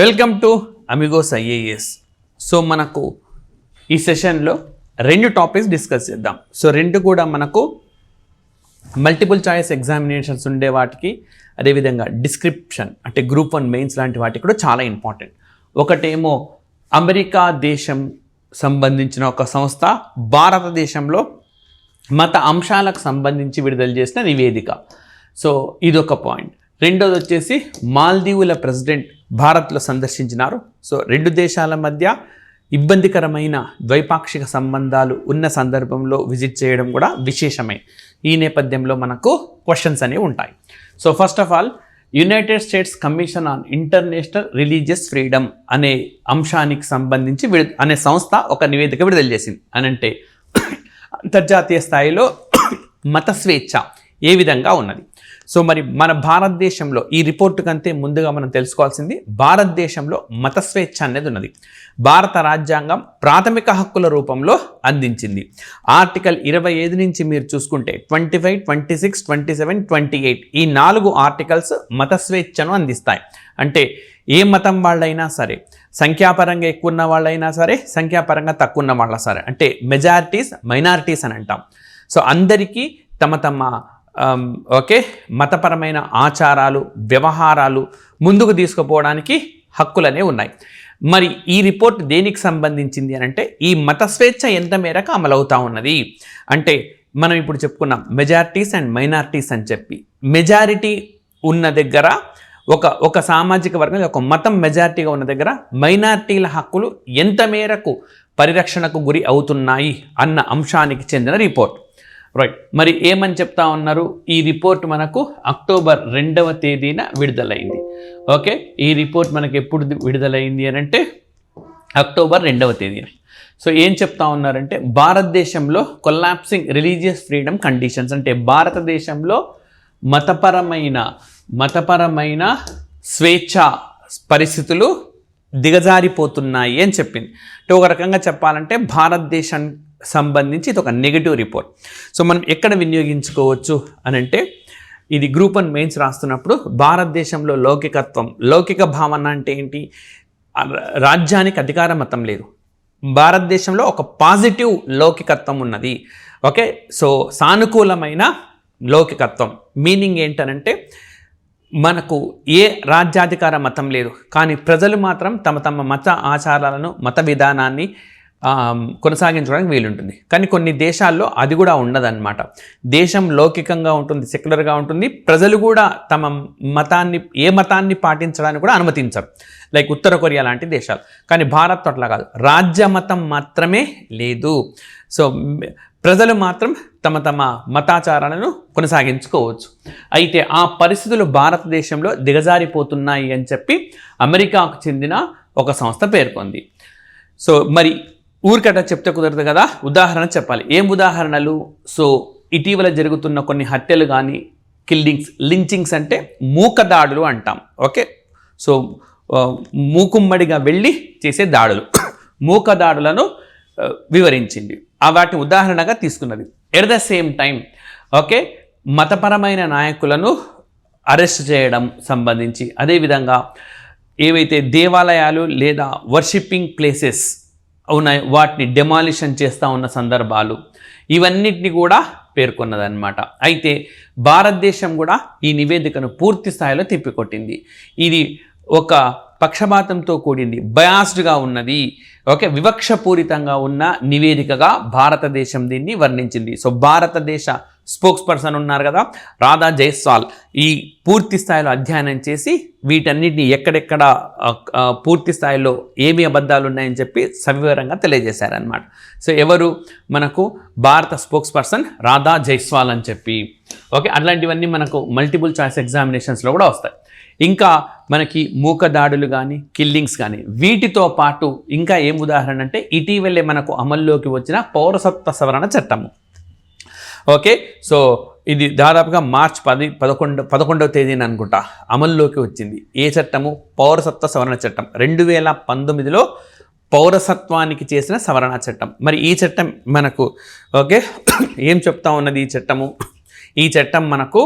Welcome to Amigos IAS. So మనకు ఈ సెషన్లో రెండు టాపిక్స్ డిస్కస్ చేద్దాం. సో రెండు కూడా మనకు మల్టిపుల్ చాయిస్ ఎగ్జామినేషన్స్ ఉండే వాటికి, అదేవిధంగా డిస్క్రిప్షన్ అంటే గ్రూప్ 1 మెయిన్స్ లాంటి వాటికి కూడా చాలా ఇంపార్టెంట్. ఒకటేమో అమెరికా దేశం సంబంధించిన ఒక సంస్థ భారతదేశంలో మత అంశాలకు సంబంధించి విడుదల చేసిన నివేదిక. సో ఇదొక పాయింట్. రెండోది వచ్చేసి మాల్దీవుల ప్రెసిడెంట్ భారత్లో సందర్శించినారు. సో రెండు దేశాల మధ్య ఇబ్బందికరమైన ద్వైపాక్షిక సంబంధాలు ఉన్న సందర్భంలో విజిట్ చేయడం కూడా విశేషమే. ఈ నేపథ్యంలో మనకు క్వశ్చన్స్ అనేవి ఉంటాయి. So first of all, United states commission on international religious freedom అనే అంశానికి సంబంధించి అనే సంస్థ ఒక నివేదిక విడుదల చేసింది. అనంటే అంతర్జాతీయ స్థాయిలో మత స్వేచ్ఛ ఏ విధంగా ఉన్నది. సో మరి మన భారతదేశంలో ఈ రిపోర్టు కంటే ముందుగా మనం తెలుసుకోవాల్సింది, భారతదేశంలో మత స్వేచ్ఛ అనేది ఉన్నది. భారత రాజ్యాంగం ప్రాథమిక హక్కుల రూపంలో అందించింది. ఆర్టికల్ 25 నుంచి మీరు చూసుకుంటే 25, 26, 27, 28 ఈ 4 ఆర్టికల్స్ మత స్వేచ్ఛను అందిస్తాయి. అంటే ఏ మతం వాళ్ళైనా సరే, సంఖ్యాపరంగా ఎక్కువ ఉన్న వాళ్ళైనా సరే, సంఖ్యాపరంగా తక్కువ ఉన్న వాళ్ళ సరే, అంటే మెజారిటీస్ మైనారిటీస్ అని అంటాం. సో అందరికీ తమ మతపరమైన ఆచారాలు, వ్యవహారాలు ముందుకు తీసుకుపోవడానికి హక్కులనే ఉన్నాయి. మరి ఈ రిపోర్ట్ దేనికి సంబంధించింది అని అంటే, ఈ మత స్వేచ్ఛ ఎంత మేరకు అమలవుతా ఉన్నది అంటే, మనం ఇప్పుడు చెప్పుకున్నాం మెజారిటీస్ అండ్ మైనారిటీస్ అని చెప్పి. మెజారిటీ ఉన్న దగ్గర ఒక సామాజిక వర్గం, ఒక మతం మెజారిటీగా ఉన్న దగ్గర మైనారిటీల హక్కులు ఎంత మేరకు పరిరక్షణకు గురి అవుతున్నాయి అన్న అంశానికి చెందిన రిపోర్ట్. రైట్. మరి ఏమని చెప్తా ఉన్నారు? ఈ రిపోర్ట్ మనకు అక్టోబర్ 2వ తేదీన విడుదలైంది. ఓకే, ఈ రిపోర్ట్ మనకి ఎప్పుడు విడుదలైంది అని అంటే అక్టోబర్ 2వ తేదీన. సో ఏం చెప్తా ఉన్నారంటే, భారతదేశంలో కొలాప్సింగ్ రిలీజియస్ ఫ్రీడమ్ కండిషన్స్ అంటే భారతదేశంలో మతపరమైన స్వేచ్ఛ పరిస్థితులు దిగజారిపోతున్నాయి అని చెప్పింది. అంటే ఒక రకంగా చెప్పాలంటే భారతదేశం సంబంధించి ఇది ఒక నెగిటివ్ రిపోర్ట్. సో మనం ఎక్కడ వినియోగించుకోవచ్చు అని అంటే, ఇది గ్రూప్ 1 మెయిన్స్ రాస్తున్నప్పుడు భారతదేశంలో లౌకిక భావన అంటే ఏంటి? రాజ్యానికి అధికార మతం లేదు, భారతదేశంలో ఒక పాజిటివ్ లౌకికత్వం ఉన్నది. ఓకే, సో సానుకూలమైన లౌకికత్వం మీనింగ్ ఏంటనంటే, మనకు ఏ రాజ్యాధికార మతం లేదు, కానీ ప్రజలు మాత్రం తమ మత ఆచారాలను, మత విధానాన్ని కొనసాగించడానికి వీలుంటుంది. కానీ కొన్ని దేశాల్లో అది కూడా ఉండదన్నమాట. దేశం లౌకికంగా ఉంటుంది, సెక్యులర్గా ఉంటుంది, ప్రజలు కూడా తమ ఏ మతాన్ని పాటించడానికి కూడా అనుమతించరు, లైక్ ఉత్తర కొరియా లాంటి దేశాలు. కానీ భారత్ అట్లా కాదు, రాజ్య మతం మాత్రమే లేదు. సో ప్రజలు మాత్రం తమ మతాచారాలను కొనసాగించుకోవచ్చు. అయితే ఆ పరిస్థితులు భారతదేశంలో దిగజారిపోతున్నాయి అని చెప్పి అమెరికాకు చెందిన ఒక సంస్థ పేర్కొంది. సో మరి ఊరికట చెప్తే కుదరదు కదా, ఉదాహరణ చెప్పాలి. ఏం ఉదాహరణలు? సో ఇటీవల జరుగుతున్న కొన్ని హత్యలు కానీ, లించింగ్స్ అంటే మూకదాడులు అంటాం. ఓకే, సో మూకుమ్మడిగా వెళ్ళి చేసే దాడులు, మూకదాడులను వివరించింది, వాటిని ఉదాహరణగా తీసుకున్నది. At the same time okay, మతపరమైన నాయకులను అరెస్ట్ చేయడం సంబంధించి, అదేవిధంగా ఏవైతే దేవాలయాలు లేదా వర్షిప్పింగ్ ప్లేసెస్ ఉన్నాయి వాటిని డెమాలిషన్ చేస్తూ ఉన్న సందర్భాలు, ఇవన్నిటిని కూడా పేర్కొన్నదన్నమాట. అయితే భారతదేశం కూడా ఈ నివేదికను పూర్తి స్థాయిలో తిప్పికొట్టింది. ఇది ఒక పక్షపాతంతో కూడింది, బయాస్డ్గా ఉన్నది, ఓకే, వివక్షపూరితంగా ఉన్న నివేదికగా భారతదేశం దీన్ని వర్ణించింది. సో భారతదేశ స్పోక్స్ పర్సన్ ఉన్నారు కదా, రాధా జైస్వాల్, ఈ పూర్తి స్థాయిలో అధ్యయనం చేసి వీటన్నిటిని ఎక్కడెక్కడ పూర్తి స్థాయిలో ఏమి అబద్ధాలు ఉన్నాయని చెప్పి సవివరంగా తెలియజేశారనమాట. సో ఎవరు? మనకు భారత స్పోక్స్ పర్సన్ రాధా జైస్వాల్ అని చెప్పి. ఓకే, అట్లాంటివన్నీ మనకు మల్టిపుల్ చాయిస్ ఎగ్జామినేషన్స్లో కూడా వస్తాయి. ఇంకా మనకి మూకదాడులు కానీ, కిల్లింగ్స్ కానీ, వీటితో పాటు ఇంకా ఏం ఉదాహరణ అంటే, ఇటీవలే మనకు అమల్లోకి వచ్చిన పౌరసత్వ సవరణ చట్టము. ఓకే, సో ఇది దాదాపుగా మార్చ్ 11వ తేదీన అనుకుంటా అమల్లోకి వచ్చింది. ఏ చట్టము? పౌరసత్వ సవరణ చట్టం. 2019లో పౌరసత్వానికి చేసిన సవరణ చట్టం. మరి ఈ చట్టం మనకు ఓకే ఏం చెప్తా ఉన్నది ఈ చట్టం మనకు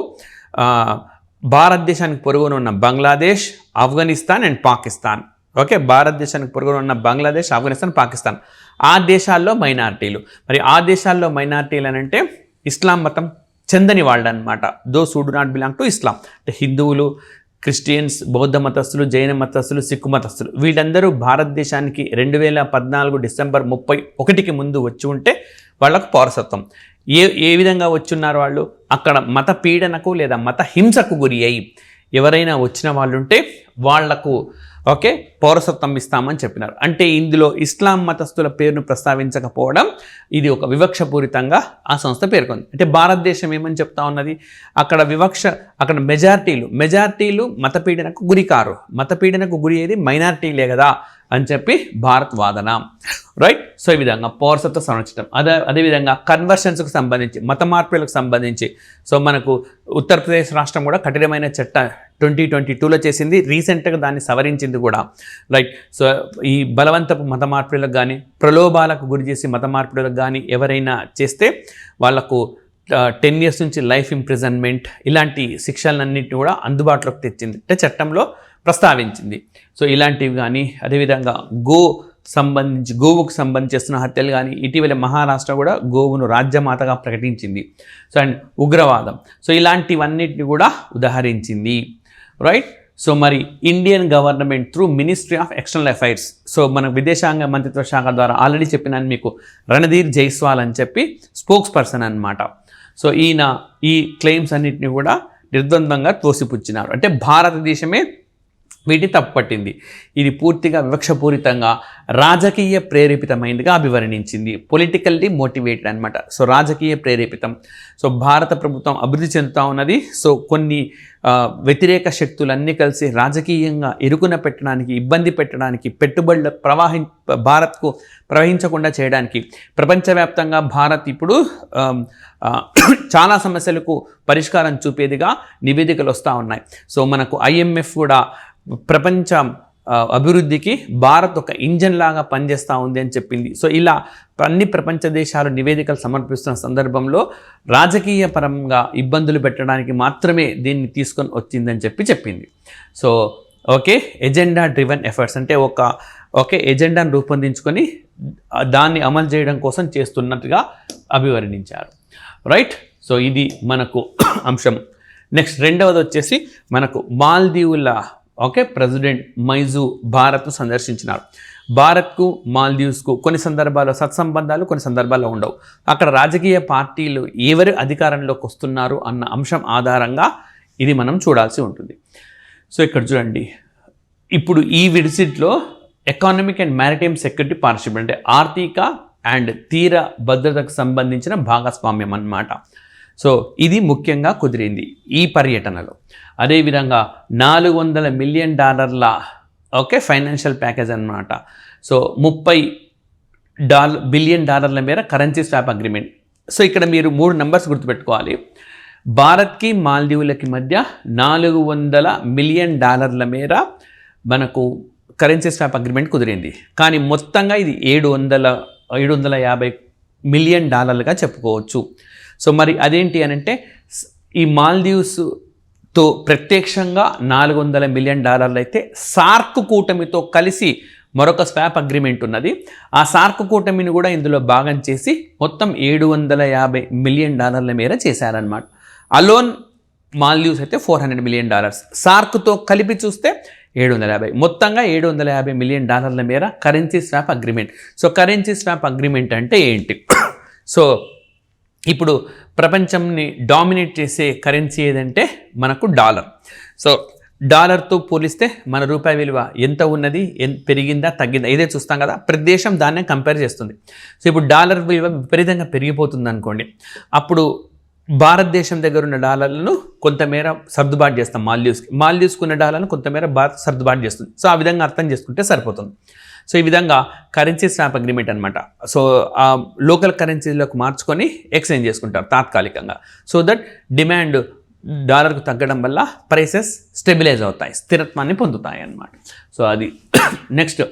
భారతదేశానికి పొరుగున ఉన్న బంగ్లాదేశ్, ఆఫ్ఘనిస్తాన్ అండ్ పాకిస్తాన్ ఓకే, భారతదేశానికి పొరుగున ఉన్న బంగ్లాదేశ్, ఆఫ్ఘనిస్తాన్, పాకిస్తాన్ ఆ దేశాల్లో మైనారిటీలు. మరి ఆ దేశాల్లో మైనారిటీలు అని అంటే ఇస్లాం మతం చెందని వాళ్ళు అనమాట. Those who do not belong to ఇస్లాం, అంటే హిందువులు, క్రిస్టియన్స్, బౌద్ధ మతస్థులు, జైన మతస్థులు, సిక్కు మతస్థులు వీళ్ళందరూ భారతదేశానికి 2014 డిసెంబర్ 31కి ముందు వచ్చి ఉంటే వాళ్ళకు పౌరసత్వం. ఏ విధంగా వచ్చున్నారు వాళ్ళు? అక్కడ మత పీడనకు లేదా మత హింసకు గురి అయి ఎవరైనా వచ్చిన వాళ్ళు ఉంటే వాళ్లకు ఓకే పౌరసత్వం ఇస్తామని చెప్పినారు. అంటే ఇందులో ఇస్లాం మతస్థుల పేరును ప్రస్తావించకపోవడం ఇది ఒక వివక్షపూరితంగా ఆ సంస్థ పేర్కొంది. అంటే భారతదేశం ఏమని చెప్తా ఉన్నది, అక్కడ అక్కడ మెజారిటీలు మతపీడనకు గురి కారు, మతపీడనకు గురి అయ్యేది మైనారిటీలే కదా అని చెప్పి భారత్ వాదన. రైట్. సో ఈ విధంగా పౌరసత్వ సంరక్షించడం. అదేవిధంగా కన్వర్షన్స్కు సంబంధించి, మత మార్పులకు సంబంధించి సో మనకు ఉత్తరప్రదేశ్ రాష్ట్రం కూడా కఠినమైన చట్ట 2022లో చేసింది. రీసెంట్గా దాన్ని సవరించింది కూడా. రైట్. సో ఈ బలవంతపు మత మార్పులకు కానీ, ప్రలోభాలకు గురి చేసి మత మార్పులకు కానీ ఎవరైనా చేస్తే వాళ్లకు 10 years నుంచి లైఫ్ ఇంప్రిజన్మెంట్ ఇలాంటి శిక్షలన్నింటినీ కూడా అందుబాటులోకి తెచ్చింది, అంటే చట్టంలో ప్రస్తావించింది. సో ఇలాంటివి కానీ, అదేవిధంగా గోవుకు సంబంధించి చేస్తున్న హత్యలు కానీ, ఇటీవల మహారాష్ట్ర కూడా గోవును రాజ్యమాతగా ప్రకటించింది. సో అండ్ ఉగ్రవాదం, సో ఇలాంటివన్నిటిని కూడా ఉదాహరించింది. రైట్. సో మరి Indian government through ministry of external affairs, so మన విదేశాంగ మంత్రిత్వ శాఖ ద్వారా ఆల్రెడీ చెప్పినాను మీకు, రణధీర్ జైస్వాల్ అని చెప్పి స్పోక్స్ పర్సన్ అనమాట. సో ఈయన ఈ క్లెయిమ్స్ అన్నింటినీ కూడా నిర్ద్వంద్వంగా తోసిపుచ్చినారు. అంటే భారతదేశమే వీటిని తప్పుపట్టింది. ఇది పూర్తిగా వివక్షపూరితంగా రాజకీయ ప్రేరేపితమైనదిగా అభివర్ణించింది. పొలిటికల్లీ మోటివేటెడ్ అనమాట. సో రాజకీయ ప్రేరేపితం. సో భారత ప్రభుత్వం అభివృద్ధి చెందుతూ ఉన్నది. సో కొన్ని వ్యతిరేక శక్తులన్నీ కలిసి రాజకీయంగా ఇరుకున పెట్టడానికి, ఇబ్బంది పెట్టడానికి, పెట్టుబడుల భారత్కు ప్రవహించకుండా చేయడానికి ప్రపంచవ్యాప్తంగా భారత్ ఇప్పుడు చాలా సమస్యలకు పరిష్కారం చూపేదిగా నివేదికలు వస్తూ ఉన్నాయి. సో మనకు IMF కూడా ప్రపంచ అభివృద్ధికి భారత్ ఒక ఇంజన్ లాగా పనిచేస్తూ ఉంది అని చెప్పింది. సో ఇలా అన్ని ప్రపంచ దేశాలు నివేదికలు సమర్పిస్తున్న సందర్భంలో రాజకీయ పరంగా ఇబ్బందులు పెట్టడానికి మాత్రమే దీన్ని తీసుకొని వచ్చిందని చెప్పింది. So okay, agenda driven efforts అంటే ఒక ఎజెండాను రూపొందించుకొని దాన్ని అమలు చేయడం కోసం చేస్తున్నట్టుగా అభివర్ణించారు. రైట్. సో ఇది మనకు అంశం. నెక్స్ట్ రెండవది వచ్చేసి మనకు మాల్దీవుల ప్రెసిడెంట్ మైజు భారత్ను సందర్శించినారు. భారత్కు మాల్దీవ్స్కు కొన్ని సందర్భాల్లో సత్సంబంధాలు, కొన్ని సందర్భాల్లో ఉండవు. అక్కడ రాజకీయ పార్టీలు ఎవరు అధికారంలోకి వస్తున్నారు అన్న అంశం ఆధారంగా ఇది మనం చూడాల్సి ఉంటుంది. సో ఇక్కడ చూడండి, ఇప్పుడు ఈ విజిట్లో economic and maritime security partnership అంటే ఆర్థిక అండ్ తీర భద్రతకు సంబంధించిన భాగస్వామ్యం అన్నమాట. సో ఇది ముఖ్యంగా కుదిరింది ఈ పర్యటనలో. అదేవిధంగా $400 మిలియన్ ఫైనాన్షియల్ ప్యాకేజ్ అన్నమాట. సో $30 బిలియన్ మేర కరెన్సీ స్వాప్ అగ్రిమెంట్. సో ఇక్కడ మీరు 3 నెంబర్స్ గుర్తుపెట్టుకోవాలి. భారత్కి మాల్దీవులకి మధ్య $400 మిలియన్ మేర మనకు కరెన్సీ స్వాప్ అగ్రిమెంట్ కుదిరింది. కానీ మొత్తంగా ఇది $750 మిలియన్ చెప్పుకోవచ్చు. సో మరి అదేంటి అని అంటే ఈ మాల్దీవ్స్తో ప్రత్యక్షంగా $400 మిలియన్ అయితే సార్క్ కూటమితో కలిసి మరొక స్వాప్ అగ్రిమెంట్ ఉన్నది. ఆ సార్క్ కూటమిని కూడా ఇందులో భాగం చేసి మొత్తం $750 మిలియన్ మేర చేశారనమాట. అలోన్ మాల్దీవ్స్ అయితే $400 మిలియన్, సార్క్తో కలిపి చూస్తే 750, మొత్తంగా $750 మిలియన్ మేర currency swap agreement. So currency swap agreement అంటే ఏంటి? సో ఇప్పుడు ప్రపంచంని డామినేట్ చేసే కరెన్సీ ఏదంటే మనకు డాలర్. సో డాలర్తో పోలిస్తే మన రూపాయి విలువ ఎంత ఉన్నది, పెరిగిందా తగ్గిందా ఇదే చూస్తాం కదా. ప్రతి దేశం దాన్నే కంపేర్ చేస్తుంది. సో ఇప్పుడు డాలర్ విలువ విపరీతంగా పెరిగిపోతుంది అనుకోండి, అప్పుడు భారతదేశం దగ్గర ఉన్న డాలర్లను కొంతమేర సర్దుబాటు చేస్తాం మాల్దీవ్స్కి ఉన్న డాలర్లను కొంతమేర భారత్ సర్దుబాటు చేస్తుంది. సో ఆ విధంగా అర్థం చేసుకుంటే సరిపోతుంది. సో ఈ విధంగా కరెన్సీ స్వాప్ అగ్రిమెంట్ అనమాట. సో ఆ లోకల్ కరెన్సీలోకి మార్చుకొని ఎక్స్చేంజ్ చేసుకుంటారు తాత్కాలికంగా. సో దట్ డిమాండ్ డాలర్కు తగ్గడం వల్ల ప్రైసెస్ స్టెబిలైజ్ అవుతాయి, స్థిరత్వాన్ని పొందుతాయి అన్నమాట. సో అది నెక్స్ట్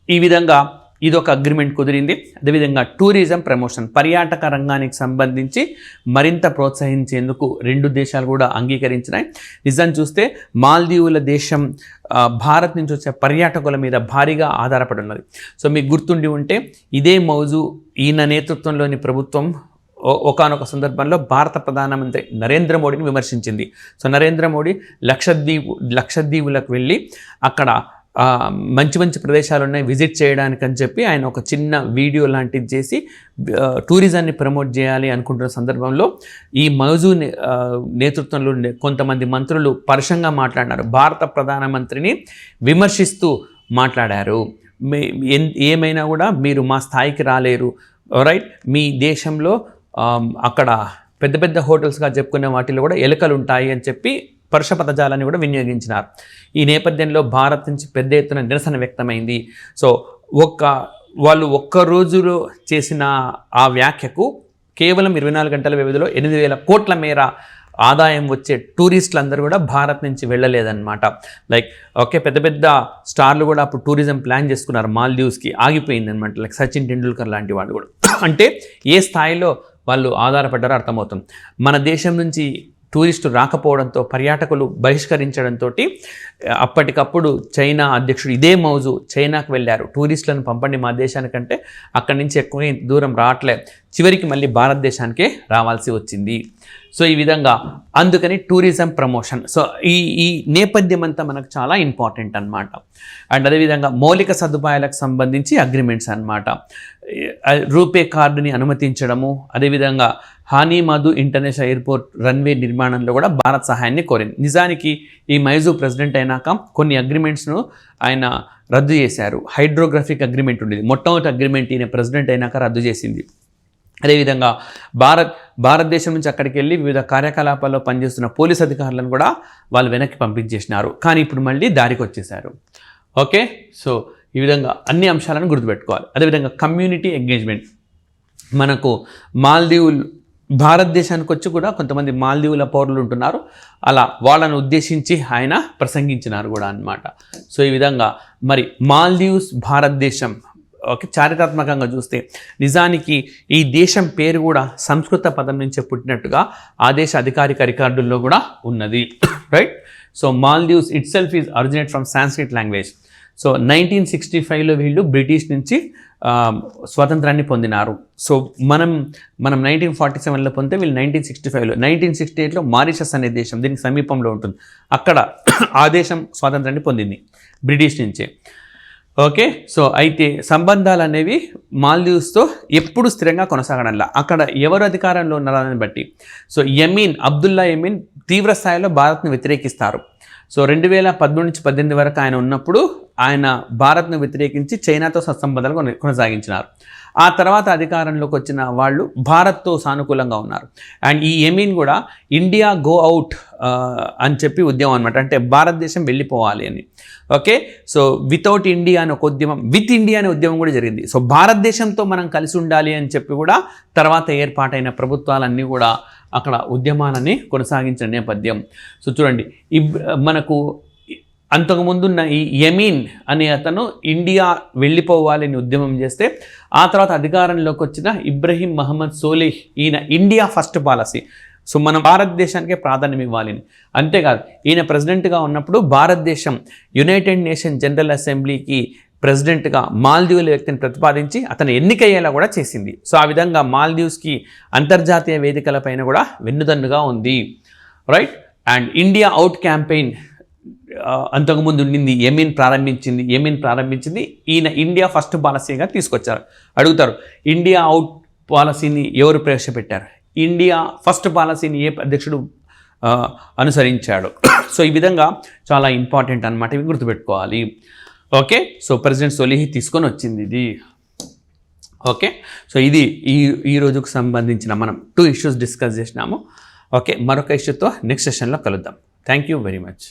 ఈ విధంగా ఇది ఒక అగ్రిమెంట్ కుదిరింది. అదేవిధంగా టూరిజం ప్రమోషన్, పర్యాటక రంగానికి సంబంధించి మరింత ప్రోత్సహించేందుకు రెండు దేశాలు కూడా అంగీకరించినాయి. నిజం చూస్తే మాల్దీవుల దేశం భారత్ నుంచి వచ్చే పర్యాటకుల మీద భారీగా ఆధారపడి ఉన్నది. సో మీకు గుర్తుండి ఉంటే ఇదే మౌజు ఈయన నేతృత్వంలోని ప్రభుత్వం ఒకానొక సందర్భంలో భారత ప్రధానమంత్రి నరేంద్ర మోడీని విమర్శించింది. సో నరేంద్ర మోడీ లక్షద్వీపులకు వెళ్ళి అక్కడ మంచి మంచి ప్రదేశాలు ఉన్నాయి విజిట్ చేయడానికి అని చెప్పి ఆయన ఒక చిన్న వీడియో లాంటిది చేసి టూరిజాన్ని ప్రమోట్ చేయాలి అనుకుంటున్న సందర్భంలో ఈ మౌజు నేతృత్వంలో కొంతమంది మంత్రులు పరుషంగా మాట్లాడినారు, భారత ప్రధానమంత్రిని విమర్శిస్తూ మాట్లాడారు. ఏమైనా కూడా మీరు మా స్థాయికి రాలేరు, రైట్, మీ దేశంలో అక్కడ పెద్ద పెద్ద హోటల్స్గా చెప్పుకునే వాటిలో కూడా ఎలుకలు ఉంటాయి అని చెప్పి పరుష పదజాలాన్ని కూడా వినియోగించినారు. ఈ నేపథ్యంలో భారత్ నుంచి పెద్ద ఎత్తున నిరసన వ్యక్తమైంది. సో వాళ్ళు ఒక్క రోజులో చేసిన ఆ వ్యాఖ్యకు కేవలం 24 గంటల వ్యవధిలో 8,000 కోట్ల మేర ఆదాయం వచ్చే టూరిస్టులు అందరూ కూడా భారత్ నుంచి వెళ్ళలేదన్నమాట. లైక్ ఓకే, పెద్ద పెద్ద స్టార్లు కూడా అప్పుడు టూరిజం ప్లాన్ చేసుకున్నారు మాల్దీవ్స్కి, ఆగిపోయింది అనమాట. లైక్ సచిన్ టెండూల్కర్ లాంటి వాళ్ళు కూడా. అంటే ఏ స్థాయిలో వాళ్ళు ఆధారపడ్డారో అర్థమవుతుంది. మన దేశం నుంచి టూరిస్టు రాకపోవడంతో, పర్యాటకులు బహిష్కరించడంతో అప్పటికప్పుడు చైనా అధ్యక్షుడు ఇదే మౌజు చైనాకు వెళ్ళారు, టూరిస్టులను పంపండి మా దేశానికంటే అక్కడి నుంచి ఎక్కువ దూరం రావట్లే, చివరికి మళ్ళీ భారతదేశానికే రావాల్సి వచ్చింది. సో ఈ విధంగా అందుకని టూరిజం ప్రమోషన్. సో ఈ నేపథ్యం అంతా మనకు చాలా ఇంపార్టెంట్ అనమాట. అండ్ అదేవిధంగా మౌలిక సదుపాయాలకు సంబంధించి అగ్రిమెంట్స్ అనమాట. రూపే కార్డుని అనుమతించడము, అదేవిధంగా హానీమధు ఇంటర్నేషనల్ ఎయిర్పోర్ట్ రన్వే నిర్మాణంలో కూడా భారత్ సహాయాన్ని కోరింది. నిజానికి ఈ మైజూ ప్రెసిడెంట్ అయినాక కొన్ని అగ్రిమెంట్స్ను ఆయన రద్దు చేశారు. హైడ్రోగ్రఫిక్ అగ్రిమెంట్ ఉండేది, మొట్టమొదటి అగ్రిమెంట్ ఈయన ప్రెసిడెంట్ అయినాక రద్దు చేసింది. అదేవిధంగా భారతదేశం నుంచి అక్కడికి వెళ్ళి వివిధ కార్యకలాపాల్లో పనిచేస్తున్న పోలీస్ అధికారులను కూడా వాళ్ళు వెనక్కి పంపించేసినారు. కానీ ఇప్పుడు మళ్ళీ దారికి వచ్చేసారు. ఓకే, సో ఈ విధంగా అన్ని అంశాలను గుర్తుపెట్టుకోవాలి. అదేవిధంగా కమ్యూనిటీ ఎంగేజ్మెంట్, మనకు మాల్దీవులు భారతదేశానికి వచ్చి కూడా కొంతమంది మాల్దీవుల పౌరులు ఉంటున్నారు, అలా వాళ్ళను ఉద్దేశించి ఆయన ప్రసంగించినారు కూడా అన్నమాట. సో ఈ విధంగా మరి మాల్దీవ్స్ భారతదేశం ఓకే చారిత్రాత్మకంగా చూస్తే నిజానికి ఈ దేశం పేరు కూడా సంస్కృత పదం నుంచే పుట్టినట్టుగా ఆ దేశ అధికారిక రికార్డుల్లో కూడా ఉన్నది, right. So Maldives itself is originate from Sanskrit language. So 1965లో వీళ్ళు బ్రిటిష్ నుంచి స్వాతంత్రాన్ని పొందినారు. సో మనం 1947లో పొందితే వీళ్ళు 1965లో, 1968లో మారిషస్ అనే దేశం దీనికి సమీపంలో ఉంటుంది, అక్కడ ఆ దేశం స్వాతంత్రాన్ని పొందింది బ్రిటిష్ నుంచే. ఓకే, సో అయితే సంబంధాలు అనేవి మాల్దీవ్స్తో ఎప్పుడు స్థిరంగా కొనసాగడంలా, అక్కడ ఎవరు అధికారంలో ఉన్నారని బట్టి. సో అబ్దుల్లా యమీన్ తీవ్ర స్థాయిలో భారత్ను వ్యతిరేకిస్తారు. సో 2013-18 వరకు ఆయన ఉన్నప్పుడు ఆయన భారత్ను వ్యతిరేకించి చైనాతో సత్సంబంధాలు కొనసాగించినారు. ఆ తర్వాత అధికారంలోకి వచ్చిన వాళ్ళు భారత్తో సానుకూలంగా ఉన్నారు. అండ్ ఈ యమీన్ కూడా ఇండియా గో అవుట్ అని చెప్పి ఉద్యమం అనమాట, అంటే భారతదేశం వెళ్ళిపోవాలి అని. ఓకే, సో వితౌట్ ఇండియా అని ఒక ఉద్యమం, విత్ ఇండియా అనే ఉద్యమం కూడా జరిగింది. సో భారతదేశంతో మనం కలిసి ఉండాలి అని చెప్పి కూడా తర్వాత ఏర్పాటైన ప్రభుత్వాలన్నీ కూడా అక్కడ ఉద్యమాలని కొనసాగించిన నేపథ్యం. సో చూడండి, మనకు అంతకుముందున్న ఈ యమీన్ అనే అతను ఇండియా వెళ్ళిపోవాలని ఉద్యమం చేస్తే ఆ తర్వాత అధికారంలోకి వచ్చిన ఇబ్రహీం మహమ్మద్ సోలిహ్ ఈయన ఇండియా ఫస్ట్ పాలసీ, సో మనం భారతదేశానికే ప్రాధాన్యం ఇవ్వాలని. అంతేకాదు ఈయన ప్రెసిడెంట్గా ఉన్నప్పుడు భారతదేశం యునైటెడ్ నేషన్ జనరల్ అసెంబ్లీకి ప్రెసిడెంట్గా మాల్దీవుల వ్యక్తిని ప్రతిపాదించి అతను ఎన్నికయ్యేలా కూడా చేసింది. సో ఆ విధంగా మాల్దీవ్స్కి అంతర్జాతీయ వేదికలపైన కూడా వెన్నుదన్నుగా ఉంది, right. And India out campaign అంతకుముందు ఉండింది, యమీన్ ప్రారంభించింది, ఈయన ఇండియా ఫస్ట్ పాలసీగా తీసుకొచ్చారు. అడుగుతారు, ఇండియా అవుట్ పాలసీని ఎవరు ప్రవేశపెట్టారు, ఇండియా ఫస్ట్ పాలసీని ఏ అధ్యక్షుడు అనుసరించాడు. సో ఈ విధంగా చాలా ఇంపార్టెంట్ అన్నమాట, ఇవి గుర్తుపెట్టుకోవాలి. ఓకే, సో ప్రెసిడెంట్ సోలిహ్ తీసుకొని వచ్చింది ఇది. ఓకే, సో ఇది ఈ రోజుకు సంబంధించిన మనం 2 ఇష్యూస్ డిస్కస్ చేసినాము. ఓకే, మరొక ఇష్యూతో నెక్స్ట్ సెషన్లో కలుద్దాం. Thank you very much.